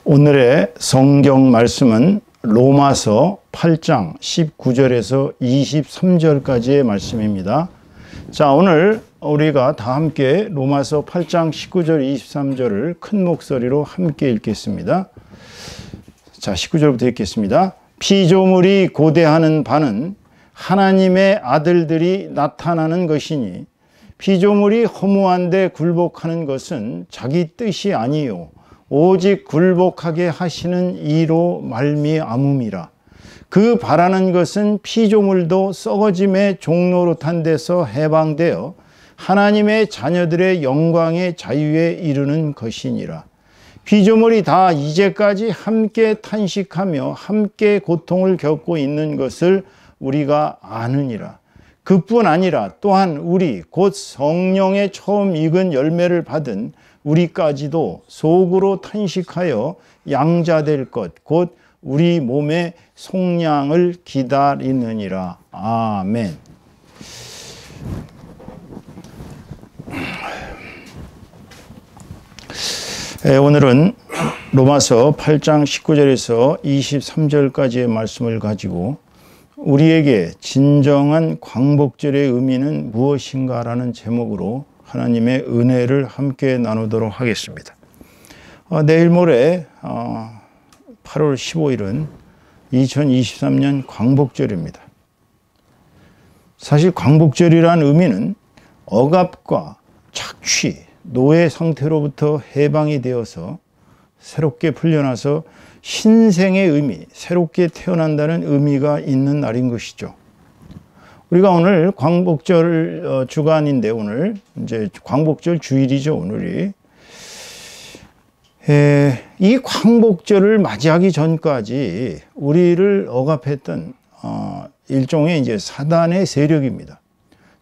오늘의 성경 말씀은 로마서 8장 19절에서 23절까지의 말씀입니다. 자, 오늘 우리가 다 함께 로마서 8장 19절 23절을 큰 목소리로 함께 읽겠습니다. 자, 19절부터 읽겠습니다. 피조물이 고대하는 바는 하나님의 아들들이 나타나는 것이니 피조물이 허무한데 굴복하는 것은 자기 뜻이 아니요 오직 굴복하게 하시는 이로 말미암음이라. 그 바라는 것은 피조물도 썩어짐의 종노릇한 데서 해방되어 하나님의 자녀들의 영광의 자유에 이르는 것이니라. 피조물이 다 이제까지 함께 탄식하며 함께 고통을 겪고 있는 것을 우리가 아느니라. 그뿐 아니라 또한 우리 곧 성령의 처음 익은 열매를 받은 우리까지도 속으로 탄식하여 양자될 것 곧 우리 몸의 속량을 기다리느니라. 아멘. 오늘은 로마서 8장 19절에서 23절까지의 말씀을 가지고 우리에게 진정한 광복절의 의미는 무엇인가라는 제목으로 하나님의 은혜를 함께 나누도록 하겠습니다. 내일 모레 8월 15일은 2023년 광복절입니다. 사실 광복절이란 의미는 억압과 착취, 노예 상태로부터 해방이 되어서 새롭게 풀려나서 신생의 의미, 새롭게 태어난다는 의미가 있는 날인 것이죠. 우리가 오늘 광복절 주간인데 오늘 이제 광복절 주일이죠, 오늘이. 이 광복절을 맞이하기 전까지 우리를 억압했던 일종의 이제 사단의 세력입니다.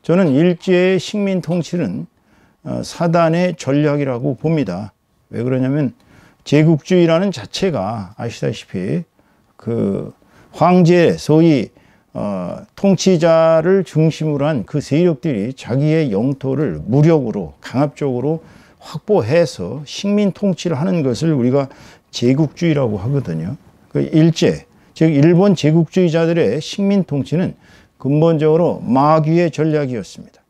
저는 일제의 식민 통치는 사단의 전략이라고 봅니다. 왜 그러냐면 제국주의라는 자체가 아시다시피 그 황제 소위 통치자를 중심으로 한 그 세력들이 자기의 영토를 무력으로 강압적으로 확보해서 식민 통치를 하는 것을 우리가 제국주의라고 하거든요. 그 일제, 즉 일본 제국주의자들의 식민 통치는 근본적으로 마귀의 전략이었습니다.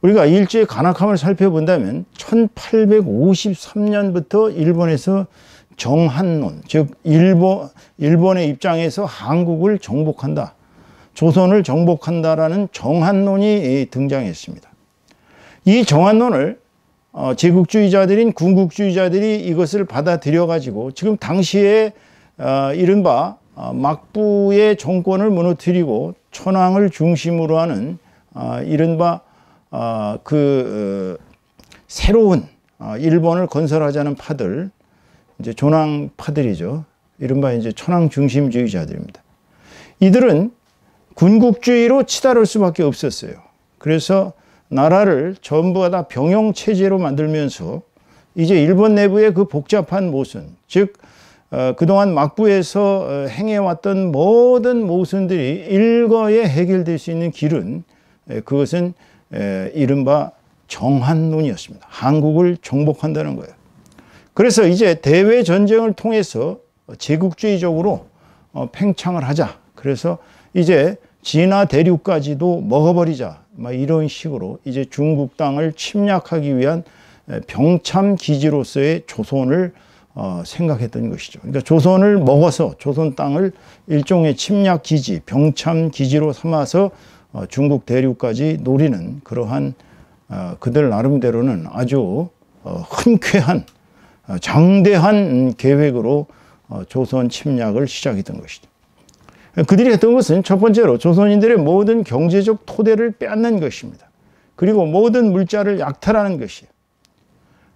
우리가 일제의 간악함을 살펴본다면 1853년부터 일본에서 정한론, 즉 일본의 입장에서 한국을 정복한다, 조선을 정복한다라는 정한론이 등장했습니다. 이 정한론을 제국주의자들인 군국주의자들이 이것을 받아들여 가지고 지금 당시에 이른바 막부의 정권을 무너뜨리고 천황을 중심으로 하는 이른바 새로운 일본을 건설하자는 파들, 이제 존왕파들이죠. 이른바 이제 천황 중심주의자들입니다. 이들은 군국주의로 치달을 수밖에 없었어요. 그래서 나라를 전부 다 병영 체제로 만들면서 이제 일본 내부의 그 복잡한 모순, 즉 그동안 막부에서 행해왔던 모든 모순들이 일거에 해결될 수 있는 길은 그것은 이른바 정한론이었습니다. 한국을 정복한다는 거예요. 그래서 이제 대외 전쟁을 통해서 제국주의적으로 팽창을 하자. 그래서 이제 진화 대륙까지도 먹어버리자. 막 이런 식으로 이제 중국 땅을 침략하기 위한 병참 기지로서의 조선을 생각했던 것이죠. 그러니까 조선을 먹어서 조선 땅을 일종의 침략 기지, 병참 기지로 삼아서 중국 대륙까지 노리는 그러한 그들 나름대로는 아주 흔쾌한 장대한 계획으로 조선 침략을 시작했던 것이죠. 그들이 했던 것은 첫 번째로 조선인들의 모든 경제적 토대를 빼앗는 것입니다. 그리고 모든 물자를 약탈하는 것이에요.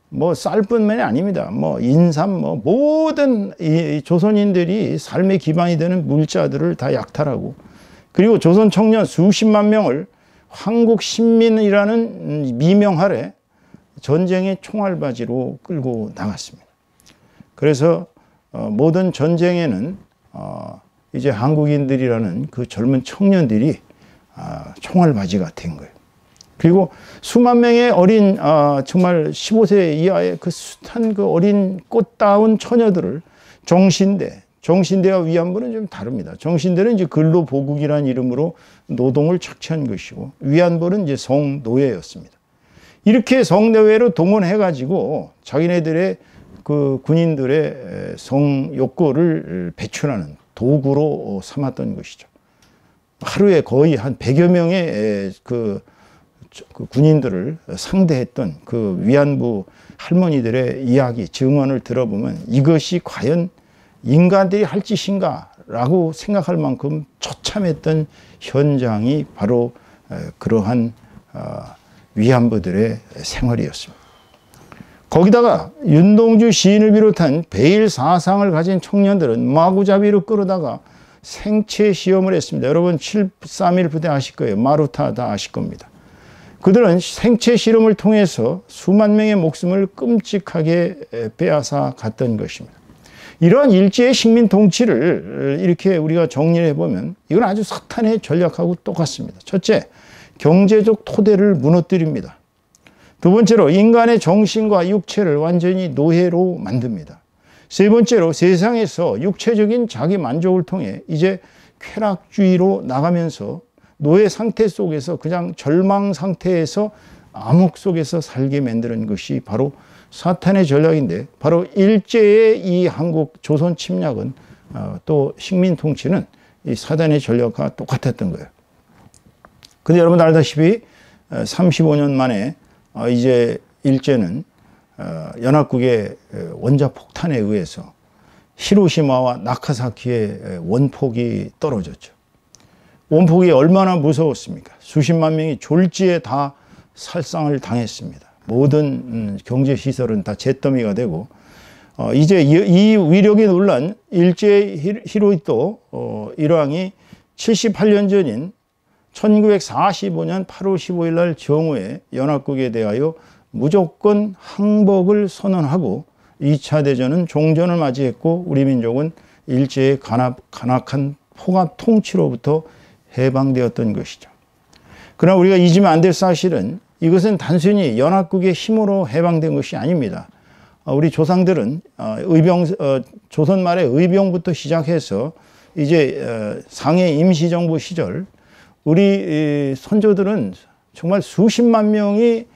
뭐 쌀뿐만이 아닙니다. 뭐 인삼, 뭐 모든 이 조선인들이 삶의 기반이 되는 물자들을 다 약탈하고, 그리고 조선 청년 수십만 명을 황국 신민이라는 미명 아래 전쟁의 총알바지로 끌고 나갔습니다. 그래서 모든 전쟁에는 이제 한국인들이라는 그 젊은 청년들이 총알바지가 된 거예요. 그리고 수만 명의 어린 정말 15세 이하의 그 숱한 그 어린 꽃다운 처녀들을 정신대와 위안부는 좀 다릅니다. 정신대는 이제 근로보국이라는 이름으로 노동을 착취한 것이고, 위안부는 이제 성노예였습니다. 이렇게 성노예로 동원해가지고 자기네들의 그 군인들의 성욕구를 배출하는 도구로 삼았던 것이죠. 하루에 거의 한 100여 명의 그 군인들을 상대했던 그 위안부 할머니들의 이야기, 증언을 들어보면 이것이 과연 인간들이 할 짓인가 라고 생각할 만큼 처참했던 현장이 바로 그러한 위안부들의 생활이었습니다. 거기다가 윤동주 시인을 비롯한 베일 사상을 가진 청년들은 마구잡이로 끌어다가 생체 시험을 했습니다. 여러분 731 부대 아실 거예요. 마루타 다 아실 겁니다. 그들은 생체 실험을 통해서 수만 명의 목숨을 끔찍하게 빼앗아 갔던 것입니다. 이러한 일제의 식민 통치를 이렇게 우리가 정리를 해보면 이건 아주 사탄의 전략하고 똑같습니다. 첫째, 경제적 토대를 무너뜨립니다. 두 번째로 인간의 정신과 육체를 완전히 노예로 만듭니다. 세 번째로 세상에서 육체적인 자기 만족을 통해 이제 쾌락주의로 나가면서 노예 상태 속에서 그냥 절망 상태에서 암흑 속에서 살게 만드는 것이 바로 사탄의 전략인데, 바로 일제의 이 한국 조선 침략은 또 식민 통치는 이 사단의 전략과 똑같았던 거예요. 근데 여러분 알다시피 35년 만에 이제 일제는 연합국의 원자 폭탄에 의해서 히로시마와 나카사키의 원폭이 떨어졌죠. 원폭이 얼마나 무서웠습니까? 수십만 명이 졸지에 다 살상을 당했습니다. 모든 경제시설은 다 잿더미가 되고, 이제 이 위력이 놀란 일제 히로히토 일왕이 78년 전인 1945년 8월 15일 날 정오에 연합국에 대하여 무조건 항복을 선언하고 2차 대전은 종전을 맞이했고, 우리 민족은 일제의 간악한 포갑 통치로부터 해방되었던 것이죠. 그러나 우리가 잊으면 안 될 사실은 이것은 단순히 연합국의 힘으로 해방된 것이 아닙니다. 우리 조상들은 조선 말의 의병부터 시작해서 이제 상해 임시정부 시절 우리 선조들은 정말 수십만 명이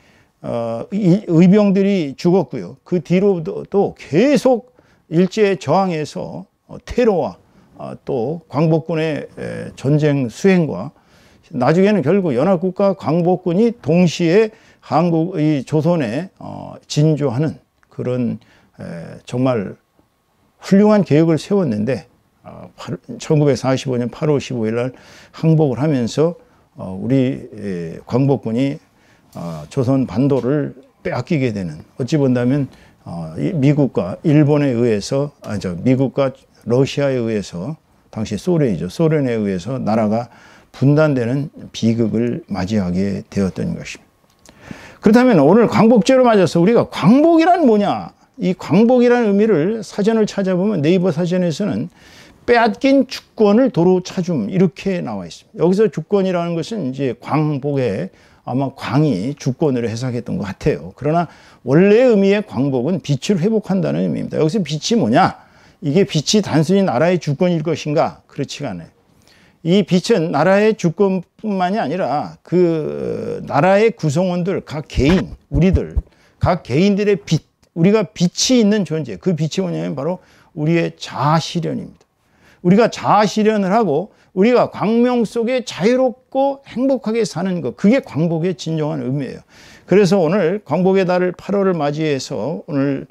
의병들이 죽었고요. 그 뒤로도 계속 일제에 저항해서 테러와 또 광복군의 전쟁 수행과 나중에는 결국 연합국과 광복군이 동시에 이 조선에 진주하는 그런 정말 훌륭한 계획을 세웠는데, 1945년 8월 15일 날 항복을 하면서 우리 광복군이 조선 반도를 빼앗기게 되는, 어찌 본다면 미국과 일본에 의해서, 미국과 러시아에 의해서, 당시 소련이죠. 소련에 의해서 나라가 분단되는 비극을 맞이하게 되었던 것입니다. 그렇다면 오늘 광복절을 맞아서 우리가 광복이란 뭐냐? 이 광복이라는 의미를 사전을 찾아보면 네이버 사전에서는 빼앗긴 주권을 도로 찾음 이렇게 나와 있습니다. 여기서 주권이라는 것은 이제 광복에 아마 광이 주권으로 해석했던 것 같아요. 그러나 원래 의미의 광복은 빛을 회복한다는 의미입니다. 여기서 빛이 뭐냐? 이게 빛이 단순히 나라의 주권일 것인가? 그렇지가 않아요. 이 빛은 나라의 주권뿐만이 아니라 그 나라의 구성원들, 각 개인, 우리들, 각 개인들의 빛, 우리가 빛이 있는 존재, 그 빛이 뭐냐면 바로 우리의 자아실현입니다. 우리가 자아실현을 하고 우리가 광명 속에 자유롭고 행복하게 사는 것, 그게 광복의 진정한 의미예요. 그래서 오늘 광복의 달을 8월을 맞이해서 오늘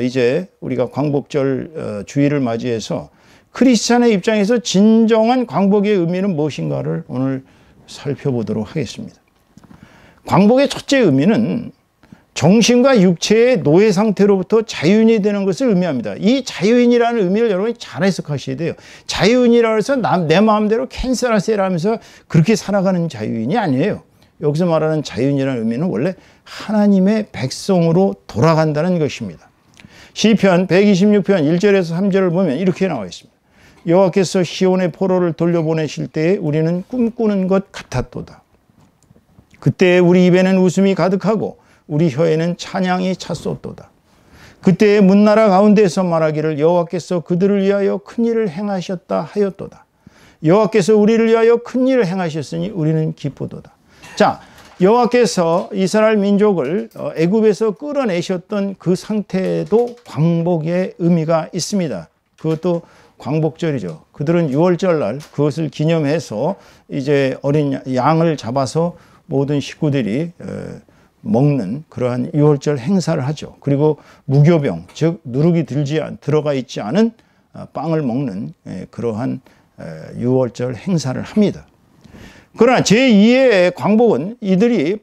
이제 우리가 광복절 주일을 맞이해서 크리스찬의 입장에서 진정한 광복의 의미는 무엇인가를 오늘 살펴보도록 하겠습니다. 광복의 첫째 의미는 정신과 육체의 노예 상태로부터 자유인이 되는 것을 의미합니다. 이 자유인이라는 의미를 여러분이 잘 해석하셔야 돼요. 자유인이라고 해서 내 마음대로 캔슬하세요 하면서 그렇게 살아가는 자유인이 아니에요. 여기서 말하는 자유인이라는 의미는 원래 하나님의 백성으로 돌아간다는 것입니다. 시편 126편 1절에서 3절을 보면 이렇게 나와 있습니다. 여호와께서 시온의 포로를 돌려보내실 때에 우리는 꿈꾸는 것 같았도다. 그때 우리 입에는 웃음이 가득하고 우리 혀에는 찬양이 찼었도다. 그때의 문나라 가운데서 말하기를 여호와께서 그들을 위하여 큰 일을 행하셨다 하였도다. 여호와께서 우리를 위하여 큰 일을 행하셨으니 우리는 기쁘도다. 자, 여호와께서 이스라엘 민족을 애굽에서 끌어내셨던 그 상태에도 광복의 의미가 있습니다. 그것도 광복절이죠. 그들은 6월절 날 그것을 기념해서 이제 어린 양을 잡아서 모든 식구들이 먹는 그러한 6월절 행사를 하죠. 그리고 무교병, 즉 누룩이 들어가 있지 않은 빵을 먹는 그러한 6월절 행사를 합니다. 그러나 제2의 광복은 이들이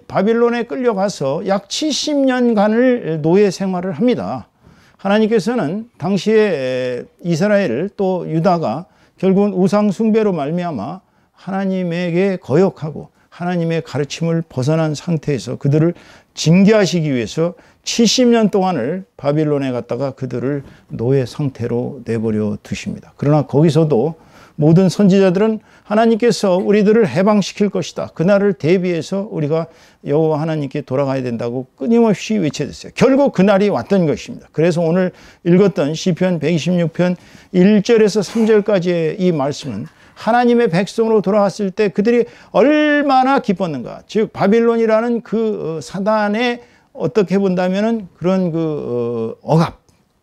바빌론에 끌려가서 약 70년간을 노예 생활을 합니다. 하나님께서는 당시에 이스라엘 또 유다가 결국은 우상 숭배로 말미암아 하나님에게 거역하고 하나님의 가르침을 벗어난 상태에서 그들을 징계하시기 위해서 70년 동안을 바빌론에 갔다가 그들을 노예 상태로 내버려 두십니다. 그러나 거기서도 모든 선지자들은 하나님께서 우리들을 해방시킬 것이다. 그날을 대비해서 우리가 여호와 하나님께 돌아가야 된다고 끊임없이 외쳐댔어요. 결국 그날이 왔던 것입니다. 그래서 오늘 읽었던 시편 126편 1절에서 3절까지의 이 말씀은 하나님의 백성으로 돌아왔을 때 그들이 얼마나 기뻤는가. 즉 바빌론이라는 그 사단의 어떻게 본다면은 그런 그 억압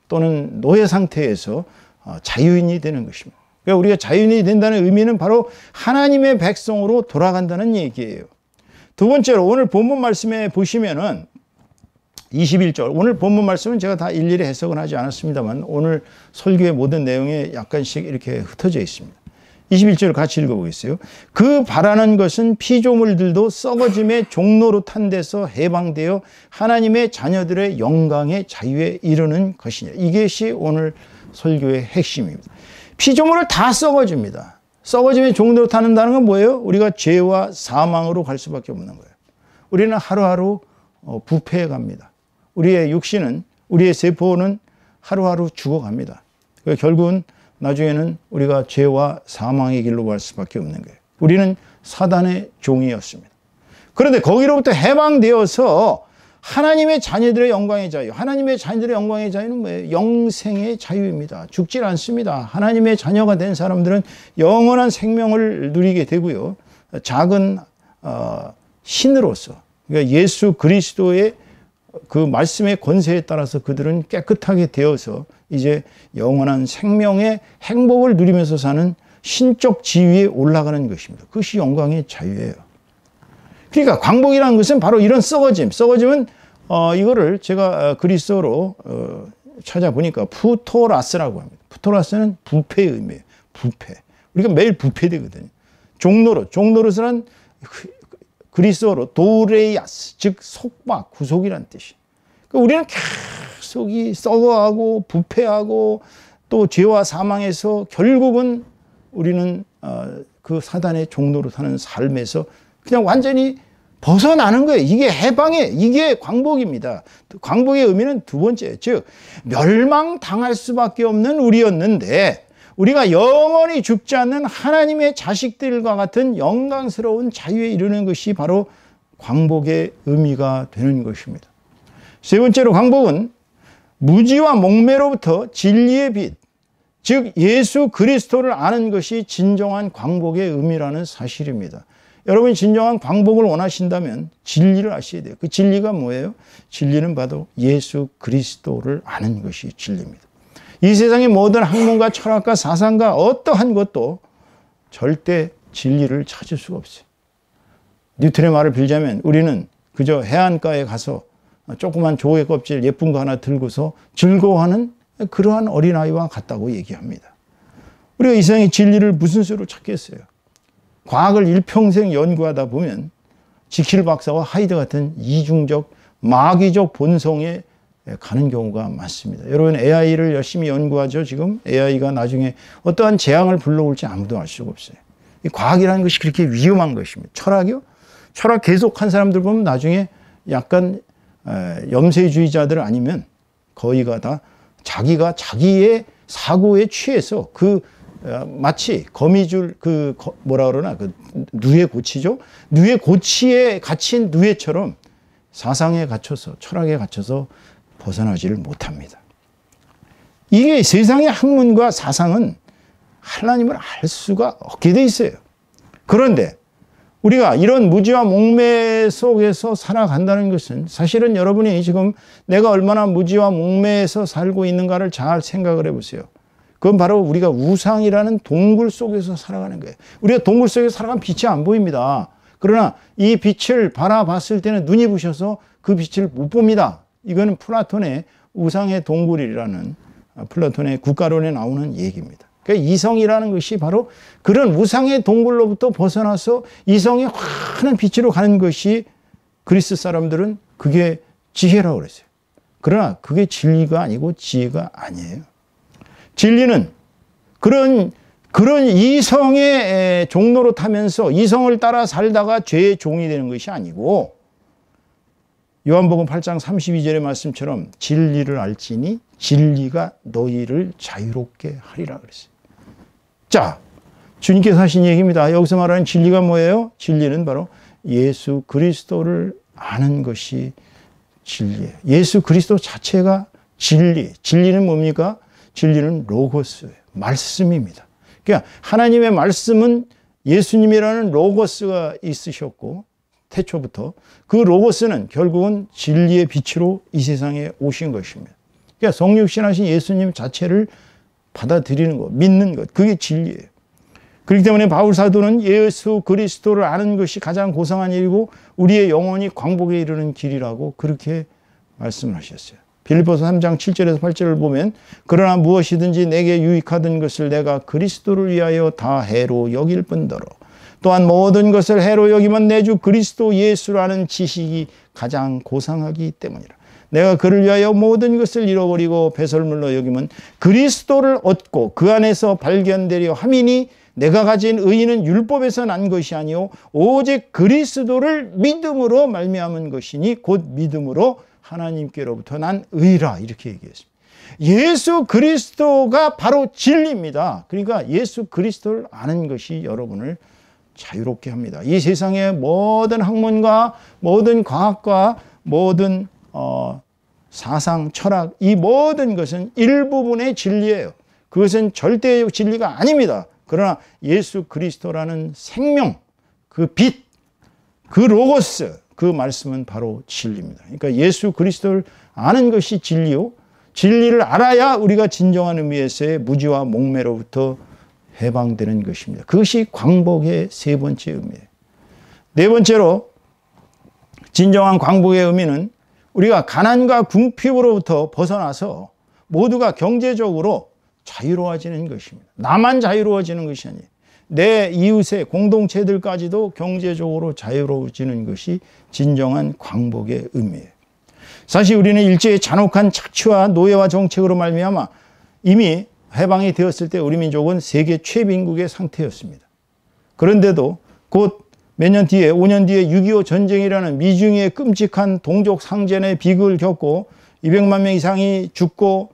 또는 노예 상태에서 자유인이 되는 것입니다. 그러니까 우리가 자유인이 된다는 의미는 바로 하나님의 백성으로 돌아간다는 얘기예요. 두 번째로 오늘 본문 말씀에 보시면은 21절, 오늘 본문 말씀은 제가 다 일일이 해석은 하지 않았습니다만 오늘 설교의 모든 내용에 약간씩 이렇게 흩어져 있습니다. 21절 같이 읽어보겠어요. 그 바라는 것은 피조물들도 썩어짐의 종로로 탄 데서 해방되어 하나님의 자녀들의 영광의 자유에 이르는 것이냐. 이것이 오늘 설교의 핵심입니다. 피조물을 다 썩어집니다. 썩어짐의 종로로 타는다는 건 뭐예요? 우리가 죄와 사망으로 갈 수밖에 없는 거예요. 우리는 하루하루 부패해 갑니다. 우리의 육신은, 우리의 세포는 하루하루 죽어갑니다. 결국은 나중에는 우리가 죄와 사망의 길로 갈 수밖에 없는 거예요. 우리는 사단의 종이었습니다. 그런데 거기로부터 해방되어서 하나님의 자녀들의 영광의 자유. 하나님의 자녀들의 영광의 자유는 뭐예요? 영생의 자유입니다. 죽질 않습니다. 하나님의 자녀가 된 사람들은 영원한 생명을 누리게 되고요. 작은 신으로서, 그러니까 예수 그리스도의 그 말씀의 권세에 따라서 그들은 깨끗하게 되어서 이제 영원한 생명의 행복을 누리면서 사는 신적 지위에 올라가는 것입니다. 그것이 영광의 자유예요. 그러니까 광복이라는 것은 바로 이런 썩어짐은 이거를 제가 그리스어로 찾아보니까 푸토라스라고 합니다. 푸토라스는 부패의 의미예요. 부패. 우리가 매일 부패되거든요. 종노릇은 그리스어로 도레이아스, 즉 속박, 구속이란 뜻이에요. 그러니까 우리는 계속 썩어가고 부패하고 또 죄와 사망에서 결국은 우리는 그 사단의 종로로 사는 삶에서 그냥 완전히 벗어나는 거예요. 이게 해방이에요. 이게 광복입니다. 광복의 의미는 두 번째, 즉 멸망당할 수밖에 없는 우리였는데 우리가 영원히 죽지 않는 하나님의 자식들과 같은 영광스러운 자유에 이르는 것이 바로 광복의 의미가 되는 것입니다. 세 번째로 광복은 무지와 목매로부터 진리의 빛, 즉 예수 그리스도를 아는 것이 진정한 광복의 의미라는 사실입니다. 여러분이 진정한 광복을 원하신다면 진리를 아셔야 돼요. 그 진리가 뭐예요? 진리는 바로 예수 그리스도를 아는 것이 진리입니다. 이 세상의 모든 학문과 철학과 사상과 어떠한 것도 절대 진리를 찾을 수가 없어요. 뉴턴의 말을 빌자면 우리는 그저 해안가에 가서 조그만 조개 껍질 예쁜 거 하나 들고서 즐거워하는 그러한 어린아이와 같다고 얘기합니다. 우리가 이 세상의 진리를 무슨 수로 찾겠어요? 과학을 일평생 연구하다 보면 지킬 박사와 하이드 같은 이중적 마귀적 본성에 가는 경우가 많습니다. 여러분 AI를 열심히 연구하죠. 지금 AI가 나중에 어떠한 재앙을 불러올지 아무도 알 수가 없어요. 이 과학이라는 것이 그렇게 위험한 것입니다. 철학이요? 철학 계속한 사람들 보면 나중에 약간 염세주의자들 아니면 거의가 다 자기가 자기의 사고에 취해서 그 마치 거미줄 뭐라 그러나 누에 고치죠. 누에 고치에 갇힌 누에처럼 사상에 갇혀서 철학에 갇혀서 벗어나지를 못합니다. 이게 세상의 학문과 사상은 하나님을 알 수가 없게 돼 있어요. 그런데 우리가 이런 무지와 목매 속에서 살아간다는 것은 사실은 여러분이 지금 내가 얼마나 무지와 목매에서 살고 있는가를 잘 생각을 해보세요. 그건 바로 우리가 우상이라는 동굴 속에서 살아가는 거예요. 우리가 동굴 속에서 살아가면 빛이 안 보입니다. 그러나 이 빛을 바라봤을 때는 눈이 부셔서 그 빛을 못 봅니다. 이거는 플라톤의 우상의 동굴이라는 플라톤의 국가론에 나오는 얘기입니다. 그러니까 이성이라는 것이 바로 그런 우상의 동굴로부터 벗어나서 이성의 환한 빛으로 가는 것이 그리스 사람들은 그게 지혜라고 그랬어요. 그러나 그게 진리가 아니고 지혜가 아니에요. 진리는 그런 이성의 종로로 타면서 이성을 따라 살다가 죄의 종이 되는 것이 아니고 요한복음 8장 32절의 말씀처럼 진리를 알지니 진리가 너희를 자유롭게 하리라 그랬어요. 자, 주님께서 하신 얘기입니다. 여기서 말하는 진리가 뭐예요? 진리는 바로 예수 그리스도를 아는 것이 진리예요. 예수 그리스도 자체가 진리. 진리는 뭡니까? 진리는 로고스예요. 말씀입니다. 그러니까 하나님의 말씀은 예수님이라는 로고스가 있으셨고 태초부터 그 로고스는 결국은 진리의 빛으로 이 세상에 오신 것입니다. 그러니까 성육신하신 예수님 자체를 받아들이는 것, 믿는 것, 그게 진리예요. 그렇기 때문에 바울 사도는 예수 그리스도를 아는 것이 가장 고상한 일이고 우리의 영혼이 광복에 이르는 길이라고 그렇게 말씀을 하셨어요. 빌립보서 3장 7절에서 8절을 보면 그러나 무엇이든지 내게 유익하던 것을 내가 그리스도를 위하여 다 해로 여길 뿐더러 또한 모든 것을 해로 여기면 내 주 그리스도 예수라는 지식이 가장 고상하기 때문이라. 내가 그를 위하여 모든 것을 잃어버리고 배설물로 여기면 그리스도를 얻고 그 안에서 발견되려 함이니 내가 가진 의의는 율법에서 난 것이 아니요 오직 그리스도를 믿음으로 말미암은 것이니 곧 믿음으로 하나님께로부터 난 의라 이렇게 얘기했습니다. 예수 그리스도가 바로 진리입니다. 그러니까 예수 그리스도를 아는 것이 여러분을 자유롭게 합니다. 이 세상의 모든 학문과 모든 과학과 모든 사상, 철학 이 모든 것은 일부분의 진리예요. 그것은 절대의 진리가 아닙니다. 그러나 예수 그리스도라는 생명, 그 빛, 그 로고스, 그 말씀은 바로 진리입니다. 그러니까 예수 그리스도를 아는 것이 진리요. 진리를 알아야 우리가 진정한 의미에서의 무지와 목매로부터 해방되는 것입니다. 그것이 광복의 세 번째 의미예요. 네 번째로 진정한 광복의 의미는 우리가 가난과 궁핍으로부터 벗어나서 모두가 경제적으로 자유로워지는 것입니다. 나만 자유로워지는 것이 아니에요. 내 이웃의 공동체들까지도 경제적으로 자유로워지는 것이 진정한 광복의 의미예요. 사실 우리는 일제의 잔혹한 착취와 노예와 정책으로 말미암아 이미 해방이 되었을 때 우리 민족은 세계 최빈국의 상태였습니다. 그런데도 곧 몇 년 뒤에 5년 뒤에 6.25 전쟁이라는 미중의 끔찍한 동족 상전의 비극을 겪고 200만 명 이상이 죽고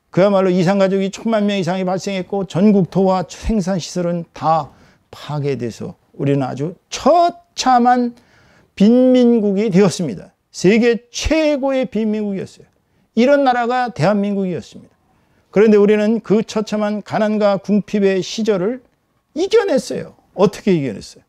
그야말로 이산가족이 1000만 명 이상이 발생했고 전국토와 생산시설은 다 파괴돼서 우리는 아주 처참한 빈민국이 되었습니다. 세계 최고의 빈민국이었어요. 이런 나라가 대한민국이었습니다. 그런데 우리는 그 처참한 가난과 궁핍의 시절을 이겨냈어요. 어떻게 이겨냈어요?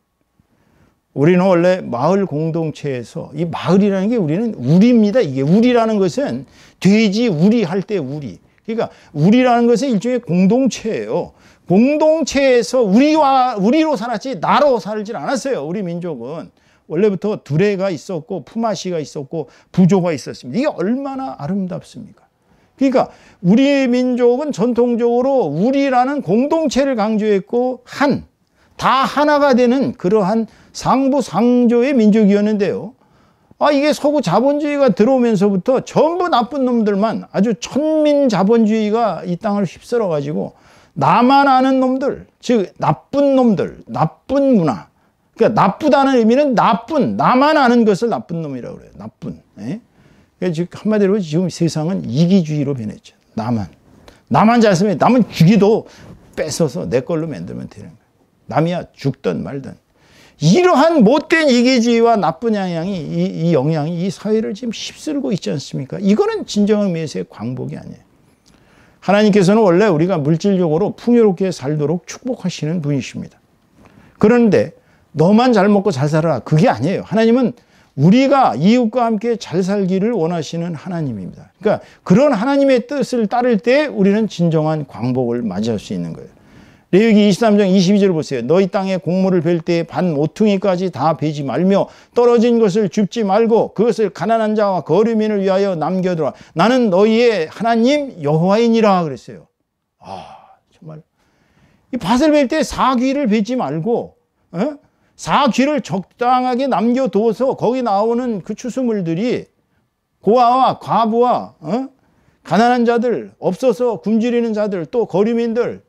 우리는 원래 마을 공동체에서 이 마을이라는 게 우리는 우리입니다. 이게 우리라는 것은 돼지 우리 할 때 우리. 그러니까 우리라는 것은 일종의 공동체예요. 공동체에서 우리로 살았지 나로 살질 않았어요. 우리 민족은. 원래부터 두레가 있었고 품앗이가 있었고 부조가 있었습니다. 이게 얼마나 아름답습니까? 그러니까 우리 민족은 전통적으로 우리라는 공동체를 강조했고 다 하나가 되는 그러한 상부상조의 민족이었는데요. 이게 서구 자본주의가 들어오면서부터 전부 나쁜 놈들만 아주 천민 자본주의가 이 땅을 휩쓸어 가지고 나만 아는 놈들, 즉 나쁜 놈들, 나쁜 문화. 그러니까 나쁘다는 의미는 나만 아는 것을 나쁜 놈이라고 그래요. 나쁜. 예? 그러니까 즉 한마디로 지금 세상은 이기주의로 변했죠. 나만 잘 쓰면 남은 죽이도 뺏어서 내 걸로 만들면 되는 거예요. 남이야 죽든 말든. 이러한 못된 이기주의와 나쁜 영향이 이 영향이 이 사회를 지금 휩쓸고 있지 않습니까? 이거는 진정한 의미에서의 광복이 아니에요. 하나님께서는 원래 우리가 물질적으로 풍요롭게 살도록 축복하시는 분이십니다. 그런데 너만 잘 먹고 잘 살아라, 그게 아니에요. 하나님은 우리가 이웃과 함께 잘 살기를 원하시는 하나님입니다. 그러니까 그런 하나님의 뜻을 따를 때 우리는 진정한 광복을 맞이할 수 있는 거예요. 레위기 23장 22절 보세요. 너희 땅에 곡물을 벨 때에 반 모퉁이까지 다 베지 말며 떨어진 것을 줍지 말고 그것을 가난한 자와 거류민을 위하여 남겨두라. 나는 너희의 하나님 여호와이니라 그랬어요. 정말 이 밭을 벨 때 사귀를 베지 말고 사귀를 적당하게 남겨두어서 거기 나오는 그 추수물들이 고아와 과부와 가난한 자들, 없어서 굶주리는 자들, 또 거류민들,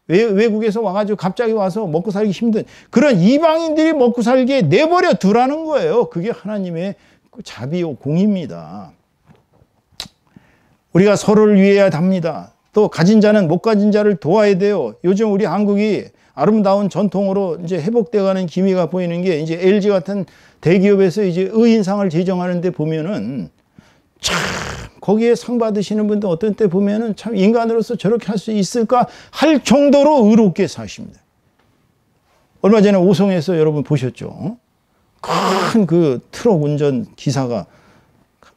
외국에서 와가지고 갑자기 와서 먹고 살기 힘든 그런 이방인들이 먹고 살게 내버려 두라는 거예요. 그게 하나님의 자비요 공입니다. 우리가 서로를 위해야 합니다. 또 가진 자는 못 가진 자를 도와야 돼요. 요즘 우리 한국이 아름다운 전통으로 이제 회복돼가는 기미가 보이는 게 이제 LG 같은 대기업에서 이제 의인상을 제정하는데 보면은 참 거기에 상 받으시는 분들 어떤 때 보면은 참 인간으로서 저렇게 할 수 있을까 할 정도로 의롭게 사십니다. 얼마 전에 오송에서 여러분 보셨죠? 큰 그 트럭 운전 기사가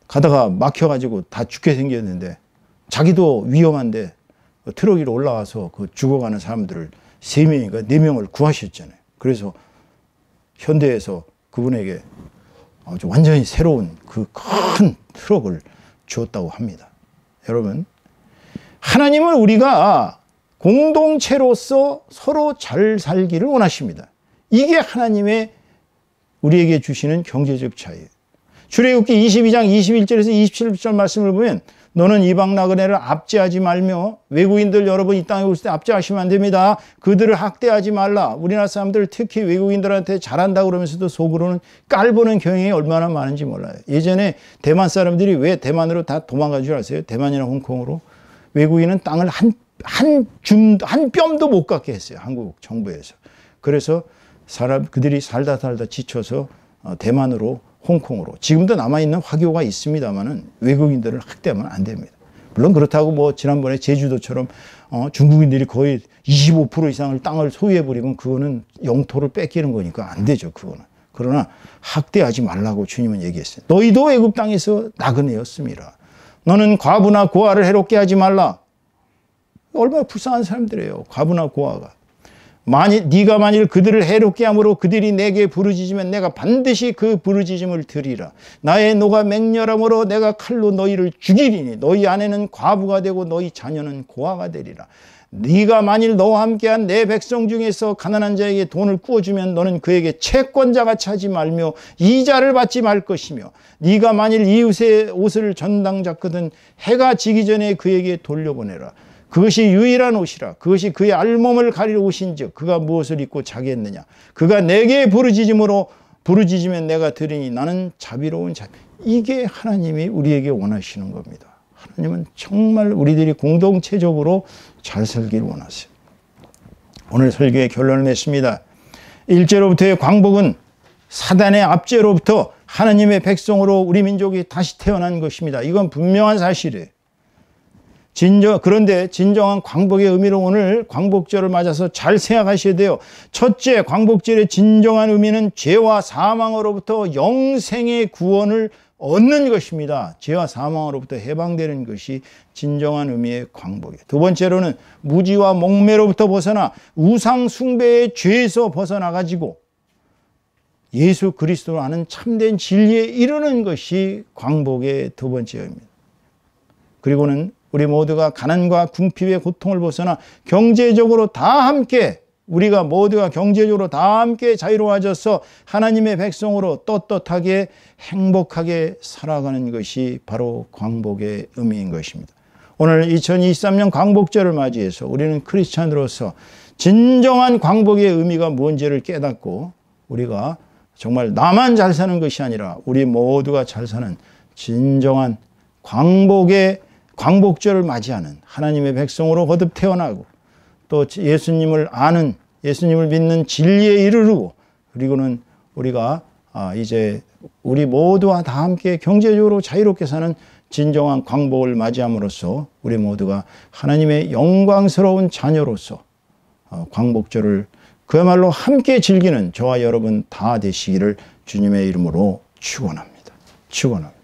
가다가 막혀가지고 다 죽게 생겼는데 자기도 위험한데 트럭 위로 올라와서 그 죽어가는 사람들을 3명인가 4명을 구하셨잖아요. 그래서 현대에서 그분에게 아주 완전히 새로운 그 큰 트럭을 주었다고 합니다. 여러분, 하나님은 우리가 공동체로서 서로 잘 살기를 원하십니다. 이게 하나님의 우리에게 주시는 경제적 차이예요. 출애굽기 22장 21절에서 27절 말씀을 보면 너는 이방 나그네를 압제하지 말며 외국인들 여러분 이 땅에 오실 때 압제하시면 안 됩니다. 그들을 학대하지 말라. 우리나라 사람들 특히 외국인들한테 잘한다고 그러면서도 속으로는 깔보는 경향이 얼마나 많은지 몰라요. 예전에 대만 사람들이 왜 대만으로 다 도망간 줄 아세요? 대만이나 홍콩으로. 외국인은 땅을 한 뼘도 못 갖게 했어요. 한국 정부에서. 그래서 그들이 살다 지쳐서 대만으로 홍콩으로. 지금도 남아있는 화교가 있습니다만은 외국인들을 학대하면 안 됩니다. 물론 그렇다고 뭐 지난번에 제주도처럼 중국인들이 거의 25% 이상을 땅을 소유해버리면 그거는 영토를 뺏기는 거니까 안 되죠. 그거는. 그러나 학대하지 말라고 주님은 얘기했어요. 너희도 외국 땅에서 나그네였습니다. 너는 과부나 고아를 해롭게 하지 말라. 얼마나 불쌍한 사람들이에요. 과부나 고아가. 네가 만일 그들을 해롭게 함으로 그들이 내게 부르짖으면 내가 반드시 그 부르짖음을 들으리라. 나의 노가 맹렬함으로 내가 칼로 너희를 죽이리니 너희 아내는 과부가 되고 너희 자녀는 고아가 되리라. 네가 만일 너와 함께한 내 백성 중에서 가난한 자에게 돈을 꾸어주면 너는 그에게 채권자같이 하지 말며 이자를 받지 말 것이며 네가 만일 이웃의 옷을 전당 잡거든 해가 지기 전에 그에게 돌려보내라. 그것이 유일한 옷이라. 그것이 그의 알몸을 가리러 옷인즉 그가 무엇을 입고 자겠느냐. 그가 내게 부르짖으면 내가 들으니 나는 자비로운 자비. 이게 하나님이 우리에게 원하시는 겁니다. 하나님은 정말 우리들이 공동체적으로 잘 살기를 원하세요. 오늘 설교의 결론을 냈습니다. 1제로부터의 광복은 사단의 압제로부터 하나님의 백성으로 우리 민족이 다시 태어난 것입니다. 이건 분명한 사실이에요. 그런데 진정한 광복의 의미로 오늘 광복절을 맞아서 잘 생각하셔야 돼요. 첫째, 광복절의 진정한 의미는 죄와 사망으로부터 영생의 구원을 얻는 것입니다. 죄와 사망으로부터 해방되는 것이 진정한 의미의 광복이에요. 두 번째로는 무지와 목매로부터 벗어나 우상 숭배의 죄에서 벗어나가지고 예수 그리스도로 아는 참된 진리에 이르는 것이 광복의 두 번째 의미입니다. 그리고는 우리 모두가 가난과 궁핍의 고통을 벗어나 경제적으로 다 함께 우리가 모두가 경제적으로 다 함께 자유로워져서 하나님의 백성으로 떳떳하게 행복하게 살아가는 것이 바로 광복의 의미인 것입니다. 오늘 2023년 광복절을 맞이해서 우리는 크리스찬으로서 진정한 광복의 의미가 뭔지를 깨닫고 우리가 정말 나만 잘 사는 것이 아니라 우리 모두가 잘 사는 진정한 광복절을 맞이하는 하나님의 백성으로 거듭 태어나고 또 예수님을 아는, 예수님을 믿는 진리에 이르르고, 그리고는 우리가 이제 우리 모두와 다 함께 경제적으로 자유롭게 사는 진정한 광복을 맞이함으로써 우리 모두가 하나님의 영광스러운 자녀로서 광복절을 그야말로 함께 즐기는 저와 여러분 다 되시기를 주님의 이름으로 축원합니다. 축원합니다.